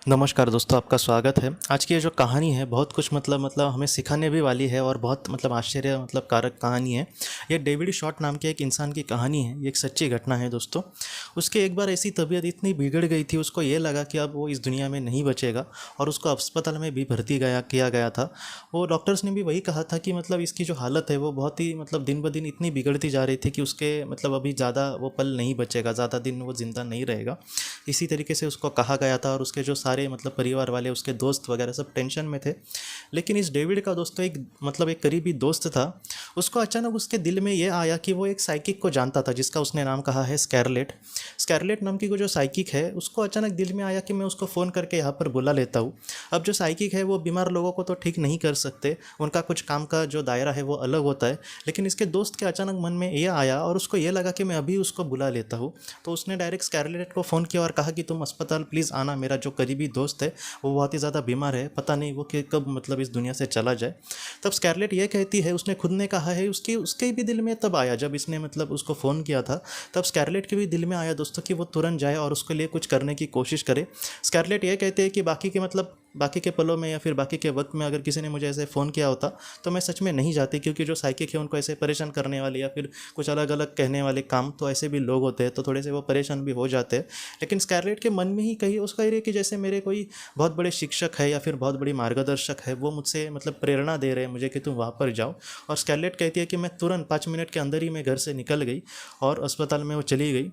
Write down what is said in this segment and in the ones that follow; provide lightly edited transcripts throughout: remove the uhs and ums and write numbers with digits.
नमस्कार दोस्तों, आपका स्वागत है। आज की ये जो कहानी है बहुत कुछ मतलब हमें सिखाने भी वाली है और बहुत आश्चर्य कारक कहानी है। ये डेविड शॉर्ट नाम के एक इंसान की कहानी है। ये एक सच्ची घटना है दोस्तों। उसकी एक बार ऐसी तबीयत इतनी बिगड़ गई थी, उसको ये लगा कि अब वो इस दुनिया में नहीं बचेगा और उसको अस्पताल में भी भर्ती किया गया था। वो डॉक्टर्स ने भी वही कहा था कि इसकी जो हालत है वो बहुत ही दिन ब दिन इतनी बिगड़ती जा रही थी कि उसके अभी ज़्यादा वो पल नहीं बचेगा, ज़्यादा दिन वो ज़िंदा नहीं रहेगा। इसी तरीके से उसको कहा गया था और उसके जो सारे परिवार वाले, उसके दोस्त वगैरह सब टेंशन में थे। लेकिन इस डेविड का दोस्तों एक करीबी दोस्त था। उसको अचानक उसके दिल में ये आया कि वो एक साइकिक को जानता था जिसका उसने नाम कहा है स्कैरलेट। स्कैरलेट नाम की वो जो साइकिक है, उसको अचानक दिल में आया कि मैं उसको फ़ोन करके यहाँ पर बुला लेता हूँ। अब जो साइकिक है वो बीमार लोगों को तो ठीक नहीं कर सकते, उनका कुछ काम का जो दायरा है वो अलग होता है। लेकिन इसके दोस्त के अचानक मन में ये आया और उसको ये लगा कि मैं अभी उसको बुला लेता हूँ। तो उसने डायरेक्ट स्कैरलेट को फ़ोन किया और कहा कि तुम अस्पताल प्लीज़ आना, मेरा जो करीबी दोस्त है वो बहुत ही ज़्यादा बीमार है, पता नहीं वो कि कब इस दुनिया से चला जाए। तब स्कैरलेट ये कहती है, उसने खुद ने कहा है, उसकी उसके भी दिल में तब आया जब इसने उसको फ़ोन किया था। तब स्कैरलेट के भी दिल में आया दोस्तों कि वो तुरंत जाए और उसके लिए कुछ करने की कोशिश करे। स्कैरलेट ये कहते हैं कि बाकी के पलों में या फिर बाकी के वक्त में अगर किसी ने मुझे ऐसे फ़ोन किया होता तो मैं सच में नहीं जाती, क्योंकि जो साइकिक है उनको ऐसे परेशान करने वाले या फिर कुछ अलग अलग कहने वाले काम तो ऐसे भी लोग होते हैं, तो थोड़े से वो परेशान भी हो जाते हैं। लेकिन स्कैरलेट के मन में ही कहीं उसका ये कि जैसे मेरे कोई बहुत बड़े शिक्षक है या फिर बहुत बड़ी मार्गदर्शक है, वो मुझसे प्रेरणा दे रहे हैं मुझे कि तुम वहाँ पर जाओ। और स्कैरलेट कहती है कि मैं तुरंत 5 मिनट के अंदर ही मैं घर से निकल गई और अस्पताल में वो चली गई।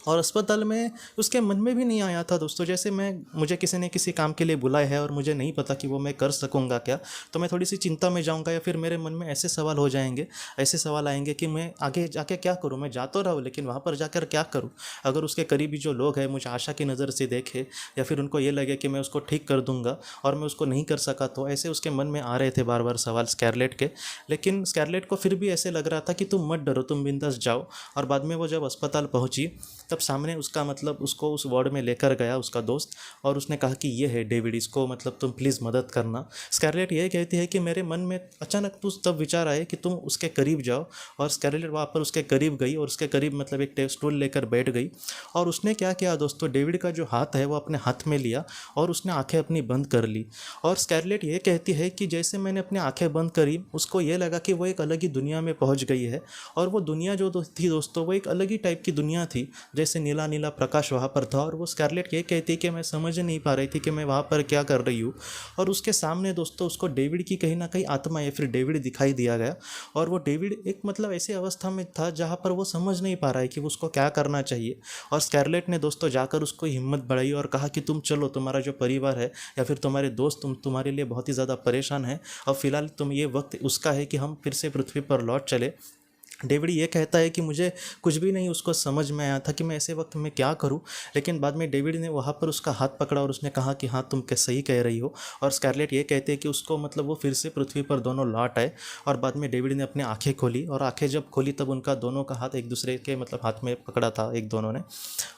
और अस्पताल में उसके मन में भी नहीं आया था दोस्तों, जैसे मुझे किसी ने किसी काम के लिए बुलाया है और मुझे नहीं पता कि वो मैं कर सकूँगा क्या, तो मैं थोड़ी सी चिंता में जाऊँगा या फिर मेरे मन में ऐसे सवाल हो जाएंगे, ऐसे सवाल आएंगे कि मैं आगे जाके क्या करूँ। मैं जा तो रहा हूँ लेकिन वहाँ पर जाकर क्या करूँ। अगर उसके करीबी जो लोग हैं मुझे आशा की नज़र से देखे या फिर उनको ये लगे कि मैं उसको ठीक कर दूंगा और मैं उसको नहीं कर सका, तो ऐसे उसके मन में आ रहे थे बार बार सवाल स्कैरलेट के। लेकिन स्कैरलेट को फिर भी ऐसे लग रहा था कि तुम मत डरो, तुम बिंदास जाओ। और बाद में वो जब अस्पताल पहुंची तब सामने उसका उसको उस वार्ड में लेकर गया उसका दोस्त, और उसने कहा कि ये है डेविड, इसको तुम प्लीज़ मदद करना। स्कैरलेट ये कहती है कि मेरे मन में अचानक तब विचार आए कि तुम उसके करीब जाओ। और स्कैरलेट वहाँ पर उसके करीब गई और उसके करीब एक स्टूल लेकर बैठ गई। और उसने क्या किया दोस्तों, डेविड का जो हाथ है वो अपने हाथ में लिया और उसने आंखें अपनी बंद कर ली। और स्कैरलेट ये कहती है कि जैसे मैंने अपनी आंखें बंद करी, उसको ये लगा कि वो एक अलग ही दुनिया में पहुंच गई है। और वो दुनिया जो थी दोस्तों, वो एक अलग ही टाइप की दुनिया थी, जैसे नीला नीला प्रकाश वहाँ पर था। और वो स्कारलेट ये कहती कि मैं समझ नहीं पा रही थी कि मैं वहाँ पर क्या कर रही हूँ। और उसके सामने दोस्तों उसको डेविड की कहीं ना कहीं आत्मा या फिर डेविड दिखाई दिया गया। और वो डेविड एक ऐसी अवस्था में था जहाँ पर वो समझ नहीं पा रहा है कि उसको क्या करना चाहिए। और स्कारलेट ने दोस्तों जाकर उसको हिम्मत बढ़ाई और कहा कि तुम चलो, तुम्हारा जो परिवार है या फिर तुम्हारे दोस्त तुम्हारे लिए बहुत ही ज़्यादा परेशान है, और फिलहाल तुम ये वक्त उसका है कि हम फिर से पृथ्वी पर लौट चले। डेविड ये कहता है कि मुझे कुछ भी नहीं उसको समझ में आया था कि मैं ऐसे वक्त में क्या करूं। लेकिन बाद में डेविड ने वहाँ पर उसका हाथ पकड़ा और उसने कहा कि हाँ तुम सही कह रही हो। और स्कारलेट ये कहते हैं कि उसको वो फिर से पृथ्वी पर दोनों लौट आए। और बाद में डेविड ने अपनी आंखें खोली और आंखें जब खोली तब उनका दोनों का हाथ एक दूसरे के हाथ में पकड़ा था एक दोनों ने।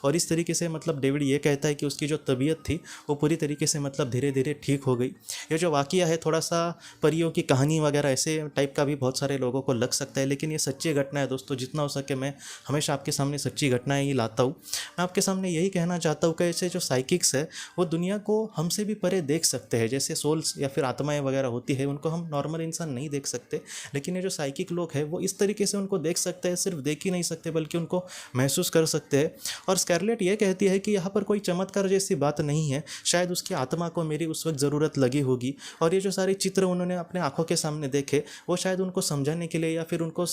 और इस तरीके से डेविड ये कहता है कि उसकी जो तबीयत थी वो पूरी तरीके से धीरे धीरे ठीक हो गई। ये जो वाक़या है थोड़ा सा परियों की कहानी वगैरह ऐसे टाइप का भी बहुत सारे लोगों को लग सकता है, लेकिन ये सच्ची घटना है दोस्तों। जितना हो सके मैं हमेशा आपके सामने सच्ची घटनाएं ही लाता हूँ। मैं आपके सामने यही कहना चाहता हूँ कि ऐसे जो साइकिक्स है वो दुनिया को हमसे भी परे देख सकते हैं। जैसे सोल्स या फिर आत्माएं वगैरह होती है, उनको हम नॉर्मल इंसान नहीं देख सकते, लेकिन ये जो साइकिक लोग हैं वो इस तरीके से उनको देख सकते हैं। सिर्फ देख ही नहीं सकते बल्कि उनको महसूस कर सकते हैं। और स्कारलेट ये कहती है कि यहाँ पर कोई चमत्कार जैसी बात नहीं है, शायद उसकी आत्मा को मेरी उस वक्त ज़रूरत लगी होगी। और ये जो सारे चित्र उन्होंने अपने आंखों के सामने देखे वो शायद उनको समझाने के लिए या फिर उनको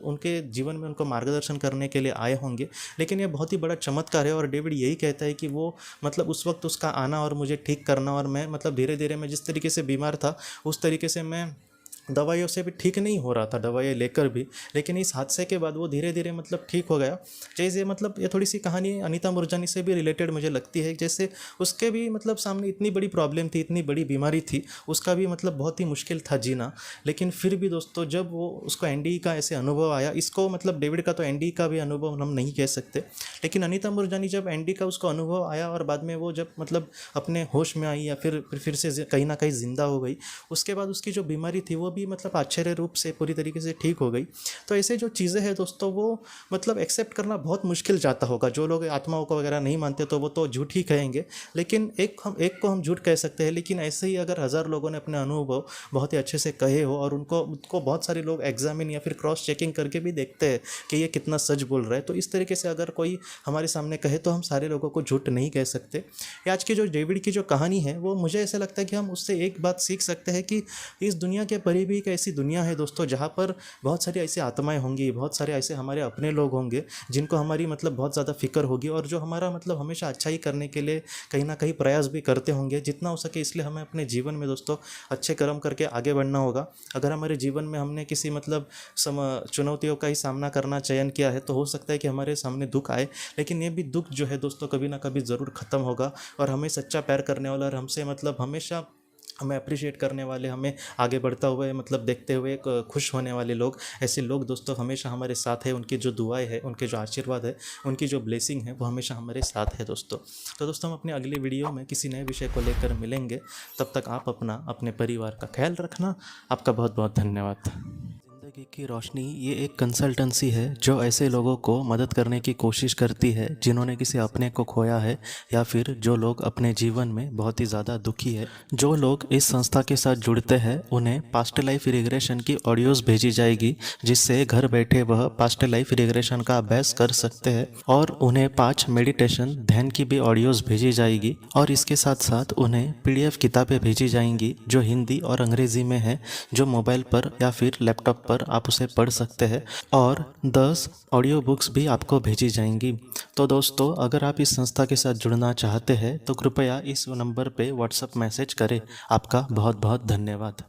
उनके जीवन में उनको मार्गदर्शन करने के लिए आए होंगे। लेकिन ये बहुत ही बड़ा चमत्कार है। और डेविड यही कहता है कि वो उस वक्त उसका आना और मुझे ठीक करना, और मैं धीरे धीरे मैं जिस तरीके से बीमार था उस तरीके से मैं दवाइयों से भी ठीक नहीं हो रहा था, दवाइयाँ लेकर भी। लेकिन इस हादसे के बाद वो धीरे धीरे ठीक हो गया। जैसे ये थोड़ी सी कहानी अनीता मुरजानी से भी रिलेटेड मुझे लगती है। जैसे उसके भी सामने इतनी बड़ी प्रॉब्लम थी, इतनी बड़ी बीमारी थी, उसका भी बहुत ही मुश्किल था जीना। लेकिन फिर भी दोस्तों जब वो उसको एनडी का ऐसे अनुभव आया, इसको डेविड का तो एनडी का भी अनुभव हम नहीं कह सकते, लेकिन अनीता मुरजानी जब एनडी का उसको अनुभव आया और बाद में वो जब अपने होश में आई या फिर से कहीं ना कहीं ज़िंदा हो गई, उसके बाद उसकी जो बीमारी थी वो अभी मतलब आश्चर्य रूप से पूरी तरीके से ठीक हो गई। तो ऐसे जो चीज़ें हैं दोस्तों, वो मतलब एक्सेप्ट करना बहुत मुश्किल जाता होगा। जो लोग आत्माओं को वगैरह नहीं मानते तो वो तो झूठ ही कहेंगे, लेकिन एक को हम झूठ कह सकते हैं। लेकिन ऐसे ही अगर 1000 लोगों ने अपने अनुभव बहुत ही अच्छे से कहे हो और उनको बहुत सारे लोग एग्जामिन या फिर क्रॉस चेकिंग करके भी देखते हैं कि ये कितना सच बोल रहा है, तो इस तरीके से अगर कोई हमारे सामने कहे तो हम सारे लोगों को झूठ नहीं कह सकते। ये आज की जो डेविड की जो कहानी है, वो मुझे ऐसा लगता है कि हम उससे एक बात सीख सकते हैं कि इस दुनिया के परे भी एक ऐसी दुनिया है दोस्तों, जहाँ पर बहुत सारी ऐसी आत्माएं होंगी, बहुत सारे ऐसे हमारे अपने लोग होंगे जिनको हमारी मतलब बहुत ज़्यादा फिक्र होगी, और जो हमारा मतलब हमेशा अच्छा ही करने के लिए कहीं ना कहीं प्रयास भी करते होंगे जितना हो सके। इसलिए हमें अपने जीवन में दोस्तों अच्छे कर्म करके आगे बढ़ना होगा। अगर हमारे जीवन में हमने किसी मतलब चुनौतियों का ही सामना करना चयन किया है, तो हो सकता है कि हमारे सामने दुख आए, लेकिन ये भी दुख जो है दोस्तों कभी ना कभी ज़रूर ख़त्म होगा। और हमें सच्चा प्यार करने वाला और हमसे मतलब हमेशा हमें अप्रिशिएट करने वाले, हमें आगे बढ़ता हुए मतलब देखते हुए खुश होने वाले लोग, ऐसे लोग दोस्तों हमेशा हमारे साथ है। उनकी जो दुआएं है, उनके जो आशीर्वाद है, उनकी जो ब्लेसिंग है, वो हमेशा हमारे साथ है दोस्तों। तो दोस्तों हम अपने अगली वीडियो में किसी नए विषय को लेकर मिलेंगे। तब तक आप अपना, अपने परिवार का ख्याल रखना। आपका बहुत बहुत धन्यवाद। ज़िंदगी की रोशनी ये एक कंसल्टेंसी है जो ऐसे लोगों को मदद करने की कोशिश करती है जिन्होंने किसी अपने को खोया है, या फिर जो लोग अपने जीवन में बहुत ही ज़्यादा दुखी है। जो लोग इस संस्था के साथ जुड़ते हैं उन्हें पास्ट लाइफ रिग्रेशन की ऑडियोज़ भेजी जाएगी, जिससे घर बैठे वह पास्ट लाइफ रिग्रेशन का अभ्यास कर सकते हैं। और उन्हें 5 मेडिटेशन ध्यान की भी ऑडियोज़ भेजी जाएगी, और इसके साथ साथ उन्हें PDF किताबें भेजी जाएंगी जो हिंदी और अंग्रेज़ी में है, जो मोबाइल पर या फिर लैपटॉप पर आप उसे पढ़ सकते हैं। और 10 ऑडियो बुक्स भी आपको भेजी जाएंगी। तो दोस्तों अगर आप इस संस्था के साथ जुड़ना चाहते हैं तो कृपया इस नंबर पे व्हाट्सएप मैसेज करें। आपका बहुत बहुत धन्यवाद।